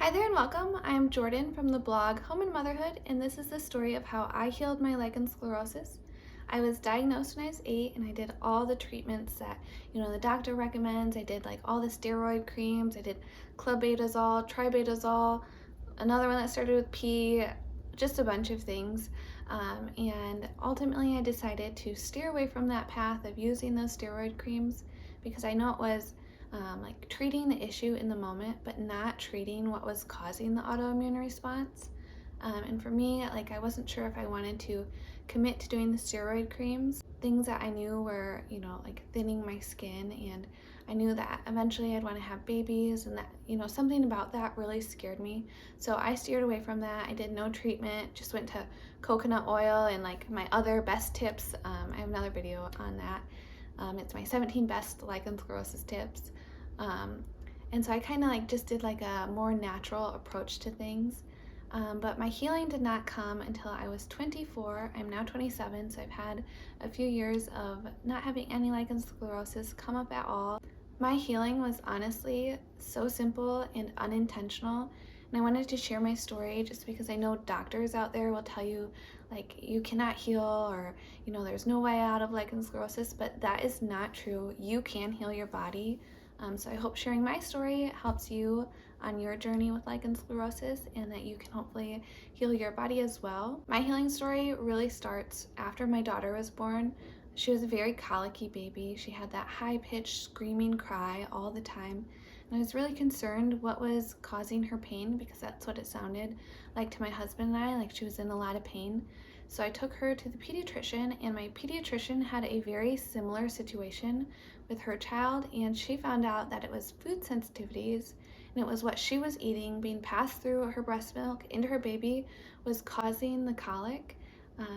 Hi there and welcome. I'm Jordan from the blog Home and Motherhood, and this is the story of how I healed my lichen sclerosus. I was diagnosed when I was 8, and I did all the treatments that the doctor recommends. I did like all the steroid creams. I did clobetasol, tribetazol, another one that started with P, just a bunch of things. And ultimately, I decided to steer away from that path of using those steroid creams because I know it was like treating the issue in the moment, but not treating what was causing the autoimmune response. And for me, like I wasn't sure if I wanted to commit to doing the steroid creams, things that I knew were, like thinning my skin, and I knew that eventually I'd want to have babies, and that, something about that really scared me. So I steered away from that. I did no treatment, just went to coconut oil and like my other best tips. I have another video on that. It's my 17 best lichen sclerosus tips. And so I kind of like just did like a more natural approach to things. But my healing did not come until I was 24. I'm now 27, so I've had a few years of not having any lichen sclerosus come up at all. My healing was honestly so simple and unintentional, and I wanted to share my story just because I know doctors out there will tell you like you cannot heal, or there's no way out of lichen sclerosus, but that is not true. You can heal your body. So I hope sharing my story helps you on your journey with lichen sclerosus, and that you can hopefully heal your body as well. My healing story really starts after my daughter was born. She was a very colicky baby. She had that high-pitched screaming cry all the time, and I was really concerned what was causing her pain, because that's what it sounded like to my husband and I, like she was in a lot of pain. So I took her to the pediatrician, and my pediatrician had a very similar situation with her child, and she found out that it was food sensitivities, and it was what she was eating being passed through her breast milk into her baby was causing the colic.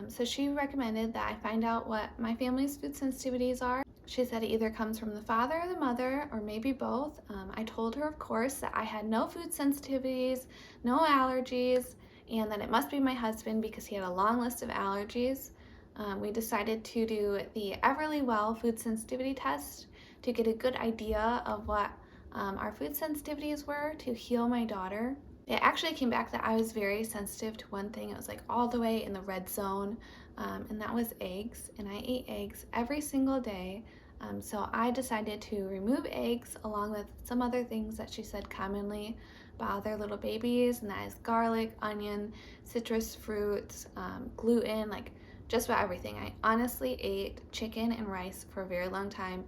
So she recommended that I find out what my family's food sensitivities are. She said it either comes from the father or the mother, or maybe both. I told her, of course, that I had no food sensitivities, no allergies, and that it must be my husband because he had a long list of allergies. We decided to do the Everlywell food sensitivity test to get a good idea of what our food sensitivities were to heal my daughter. It actually came back that I was very sensitive to one thing. It was like all the way in the red zone, and that was eggs. And I ate eggs every single day. So I decided to remove eggs along with some other things that she said commonly bother little babies, and that is garlic, onion, citrus fruits, gluten, like just about everything. I honestly ate chicken and rice for a very long time,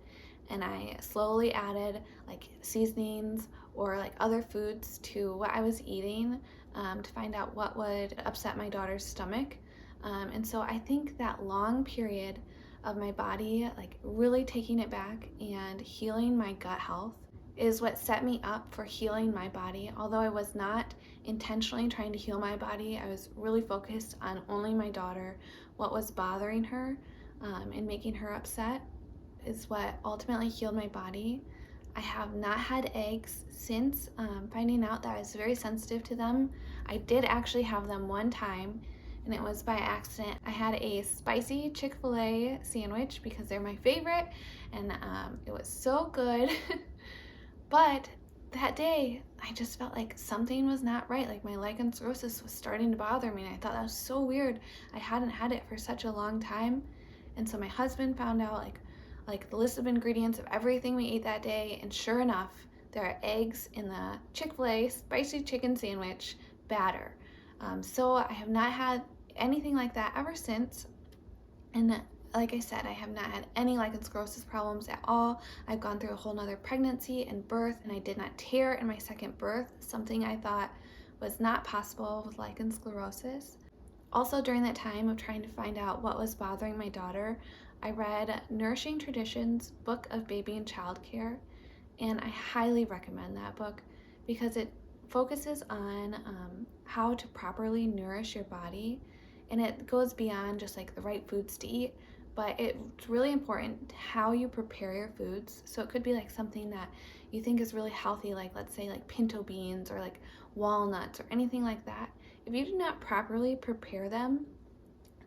and I slowly added like seasonings or like other foods to what I was eating to find out what would upset my daughter's stomach. And so I think that long period of my body like really taking it back and healing my gut health is what set me up for healing my body. Although I was not intentionally trying to heal my body, I was really focused on only my daughter, what was bothering her, and making her upset is what ultimately healed my body. I have not had eggs since finding out that I was very sensitive to them. I did actually have them one time, and it was by accident. I had a spicy Chick-fil-A sandwich because they're my favorite, and it was so good. But that day, I just felt like something was not right. Like my lichen sclerosus was starting to bother me, and I thought that was so weird. I hadn't had it for such a long time. And so my husband found out like the list of ingredients of everything we ate that day, and sure enough, there are eggs in the Chick-fil-A spicy chicken sandwich batter. So I have not had anything like that ever since. And like I said, I have not had any lichen sclerosus problems at all. I've gone through a whole nother pregnancy and birth, and I did not tear in my second birth, something I thought was not possible with lichen sclerosus. Also, during that time of trying to find out what was bothering my daughter, I read Nourishing Traditions, Book of Baby and Child Care, and I highly recommend that book because it focuses on how to properly nourish your body, and it goes beyond just like the right foods to eat, but it's really important how you prepare your foods. So it could be like something that you think is really healthy, like let's say like pinto beans or like walnuts or anything like that. If you do not properly prepare them,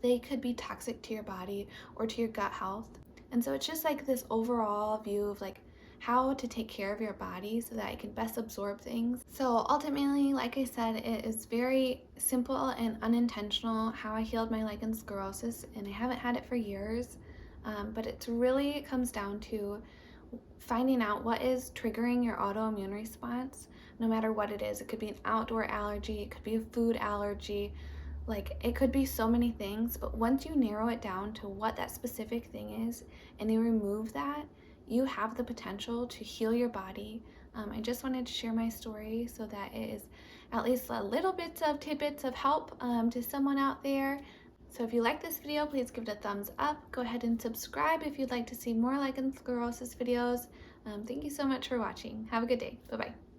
they could be toxic to your body or to your gut health. And so it's just like this overall view of like how to take care of your body so that it can best absorb things. So ultimately, like I said, it is very simple and unintentional how I healed my lichen sclerosus, and I haven't had it for years. But it really comes down to finding out what is triggering your autoimmune response, no matter what it is. It could be an outdoor allergy, it could be a food allergy, like it could be so many things. But once you narrow it down to what that specific thing is and you remove that, you have the potential to heal your body. I just wanted to share my story so that it is at least a little bit of tidbits of help to someone out there. So if you like this video, please give it a thumbs up. Go ahead and subscribe if you'd like to see more lichen sclerosus videos. Thank you so much for watching. Have a good day. Bye-bye.